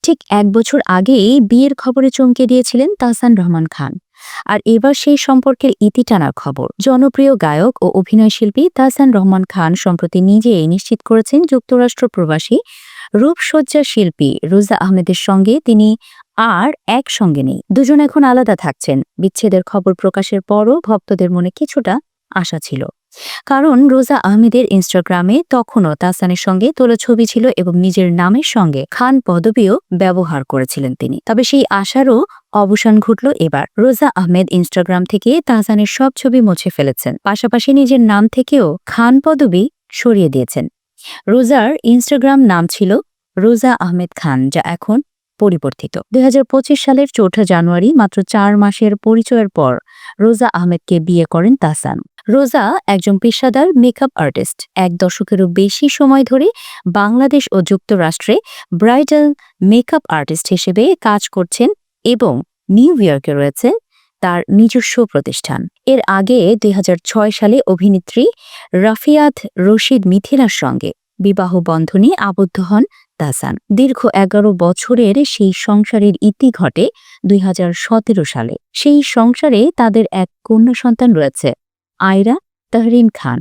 ঠিক ১ বছর আগেই বিয়ের খবরে চমকে দিয়েছিলেন তাহসান রহমান খান। আর এবার সেই সম্পর্কের ইতি টানার খবর। জনপ্রিয় গায়ক ও অভিনয়শিল্পী তাহসান রহমান খান সম্প্রতি নিজেই নিশ্চিত করেছেন যুক্তরাষ্ট্র প্রবাসী রূপসজ্জা শিল্পী রোজা আহমেদের সঙ্গে তিনি আর একসঙ্গে নেই। দুজন এখন আলাদা থাকছেন। বিচ্ছেদের খবর প্রকাশের পরও ভক্তদের মনে কিছুটা আশা ছিল, কারণ রোজা আহমেদের ইনস্টাগ্রামে তখনও তাহসানের সঙ্গে তোলা ছবি ছিল এবং নিজের নামের সঙ্গে খান পদবিও ব্যবহার করেছিলেন তিনি। তবে সেই আশারও অবসান ঘটল এবার। রোজা আহমেদ ইনস্টাগ্রাম থেকে তাহসানের সব ছবি মুছে ফেলেছেন, পাশাপাশি নিজের নাম থেকেও খান পদবি সরিয়ে দিয়েছেন। রোজার ইনস্টাগ্রাম নাম ছিল রোজা আহমেদ খান, যা এখন পরিবর্তিত। ২০২৫ সালের ৪ জানুয়ারি, মাত্র ৪ মাসের পরিচয়ের পর রোজা আহমেদকে বিয়ে করেন তাহসান। রোজা একজন পেশাদার মেকআপ আর্টিস্ট। ১ দশকেরও বেশি সময় ধরে বাংলাদেশ ও যুক্তরাষ্ট্রে ব্রাইডাল মেকআপ আর্টিস্ট হিসেবে কাজ করছেন এবং নিউ ইয়র্কে রয়েছে তার নিজস্ব প্রতিষ্ঠান। এর আগে ২০০৬ সালে অভিনেত্রী রাফিয়াত রশিদ মিথিলার সঙ্গে বিবাহ বন্ধনে আবদ্ধ হন তাহসান। দীর্ঘ ১১ বছরের সেই সংসারের ইতি ঘটে ২০১৭ সালে। সেই সংসারে তাদের এক কন্যা সন্তান রয়েছে, আয়রা তাহরিন খান।